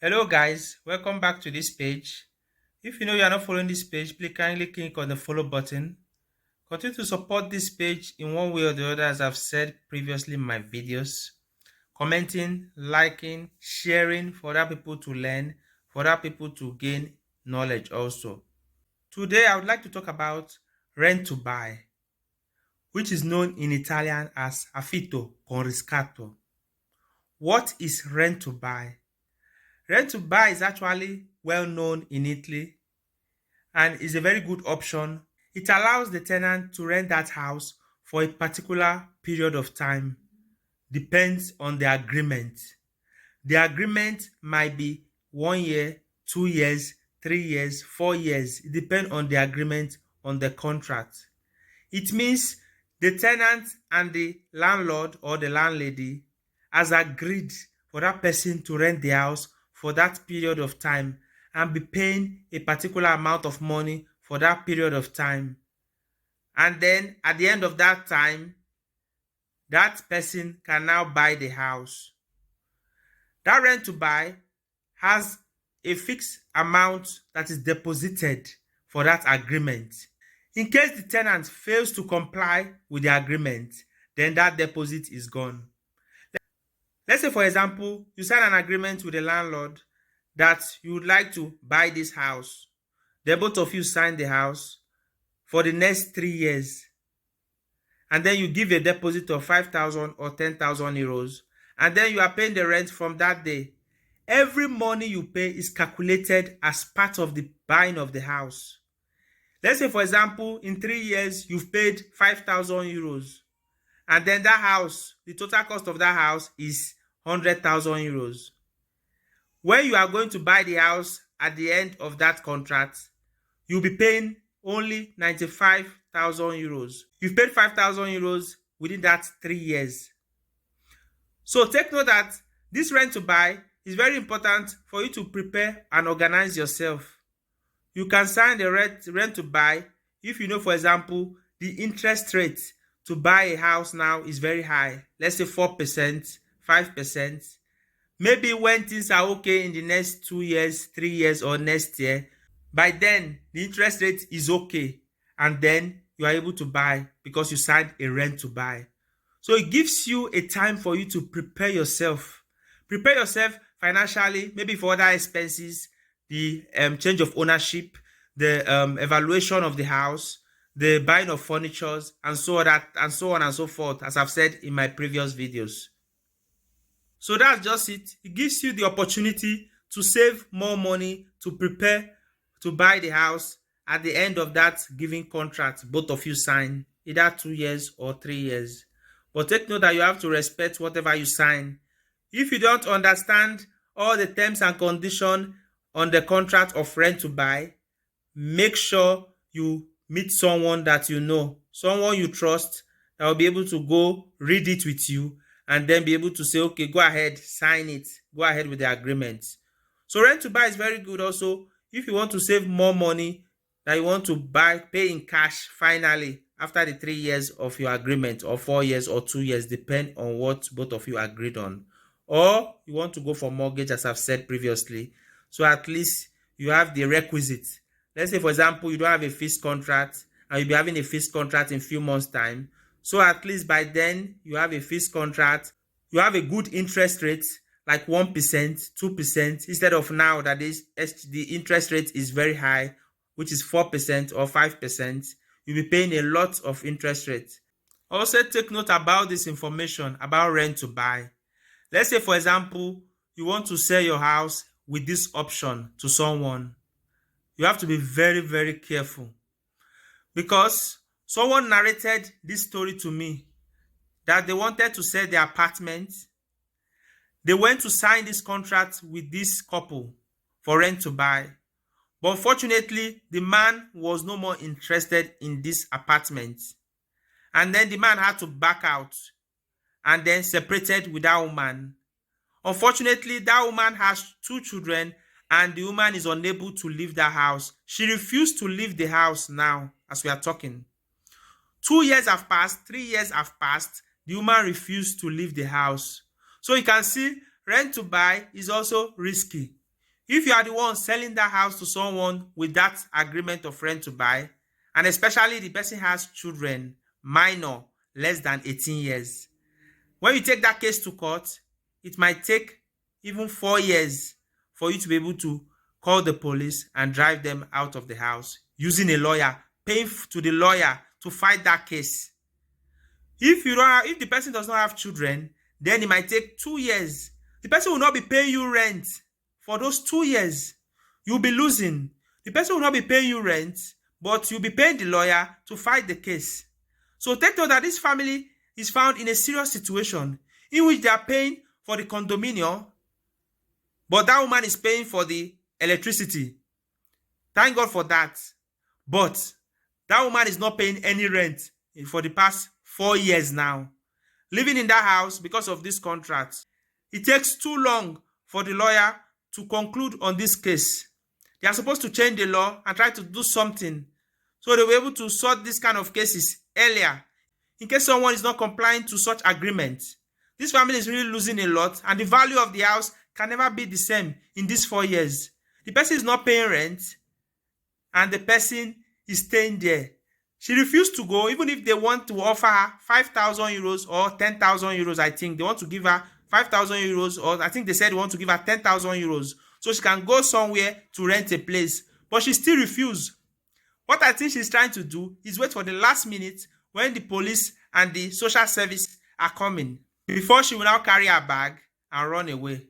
Hello guys, welcome back to this page. If you know you are not following this page, please kindly click on the follow button. Continue to support this page in one way or the other, as I've said previously in my videos. Commenting, liking, sharing for other people to learn, for other people to gain knowledge also. Today I would like to talk about rent to buy, which is known in Italian as affitto con riscatto. What is rent to buy? Rent to buy is actually well known in Italy and is a very good option. It allows the tenant to rent that house for a particular period of time. Depends on the agreement. The agreement might be 1 year, 2 years, 3 years, 4 years. It depends on the agreement on the contract. It means the tenant and the landlord or the landlady has agreed for that person to rent the house for that period of time and be paying a particular amount of money for that period of time. And then at the end of that time, that person can now buy the house. That rent to buy has a fixed amount that is deposited for that agreement. In case the tenant fails to comply with the agreement, then that deposit is gone. Let's say, for example, you sign an agreement with the landlord that you would like to buy this house. Then both of you sign the house for the next 3 years. And then you give a deposit of 5,000 or 10,000 euros. And then you are paying the rent from that day. Every money you pay is calculated as part of the buying of the house. Let's say, for example, in 3 years, you've paid 5,000 euros. And then that house, the total cost of that house is 100,000 euros. When you are going to buy the house at the end of that contract, you'll be paying only 95,000 euros. You've paid 5,000 euros within that 3 years. So take note that this rent to buy is very important for you to prepare and organize yourself. You can sign the rent to buy if you know, for example, the interest rate to buy a house now is very high. Let's say 4%, 5%. Maybe when things are okay in the next 2 years, 3 years, or next year, by then the interest rate is okay. And then you are able to buy because you signed a rent to buy. So it gives you a time for you to prepare yourself. Prepare yourself financially, maybe for other expenses, the change of ownership, the evaluation of the house, the buying of furniture, and so on and so forth, as I've said in my previous videos. So that's just it. It gives you the opportunity to save more money to prepare to buy the house at the end of that given contract both of you sign, either 2 years or 3 years. But take note that you have to respect whatever you sign. If you don't understand all the terms and conditions on the contract of rent to buy, make sure you meet someone that you know, someone you trust, that will be able to go read it with you and then be able to say, okay, go ahead, sign it, go ahead with the agreement. So rent to buy is very good also if you want to save more money that you want to pay in cash finally after the 3 years of your agreement, or 4 years or 2 years, depend on what both of you agreed on. Or you want to go for mortgage, as I've said previously, so at least you have the requisite. Let's say, for example, you don't have a fixed contract and you'll be having a fixed contract in a few months' time. So at least by then you have a fixed contract, you have a good interest rate, like 1%, 2%, instead of now that the interest rate is very high, which is 4% or 5%. You'll be paying a lot of interest rate. Also take note about this information about rent to buy. Let's say, for example, you want to sell your house with this option to someone. You have to be very, very careful, because someone narrated this story to me that they wanted to sell their apartment. They went to sign this contract with this couple for rent to buy. But unfortunately, the man was no more interested in this apartment. And then the man had to back out and then separated with that woman. Unfortunately, that woman has 2 children and the woman is unable to leave the house. She refused to leave the house now as we are talking. 2 years have passed, 3 years have passed. The woman refused to leave the house. So you can see rent to buy is also risky. If you are the one selling that house to someone with that agreement of rent to buy, and especially the person has children, minor, less than 18 years, when you take that case to court, it might take even 4 years for you to be able to call the police and drive them out of the house using a lawyer, paying to the lawyer to fight that case. If the person does not have children, then it might take 2 years. The person will not be paying you rent for those 2 years. You'll be losing. The person will not be paying you rent, but you'll be paying the lawyer to fight the case. So take note that this family is found in a serious situation in which they are paying for the condominium, but that woman is paying for the electricity. Thank God for that. But that woman is not paying any rent for the past 4 years now, living in that house because of this contract. It takes too long for the lawyer to conclude on this case. They are supposed to change the law and try to do something so they were able to sort this kind of cases earlier in case someone is not complying to such agreements. This family is really losing a lot, and the value of the house can never be the same in these 4 years. The person is not paying rent, and the person is staying there. She refused to go, even if they want to offer her 5,000 euros or 10,000 euros, I think. They want to give her 5,000 euros, or I think they said they want to give her 10,000 euros so she can go somewhere to rent a place. But she still refused. What I think she's trying to do is wait for the last minute when the police and the social service are coming before she will now carry her bag and run away.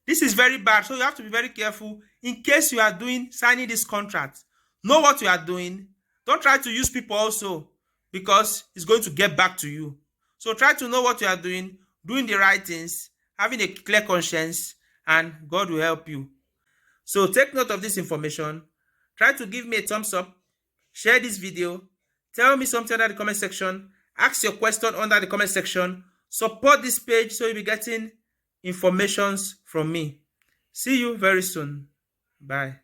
This is very bad, so you have to be very careful in case you are signing this contract. Know what you are doing. Don't try to use people also, because it's going to get back to you. So try to know what you are doing the right things, having a clear conscience, and God will help you. So take note of this information. Try to give me a thumbs up. Share this video. Tell me something under the comment section. Ask your question under the comment section. Support this page so you'll be getting informations from me. See you very soon. Bye.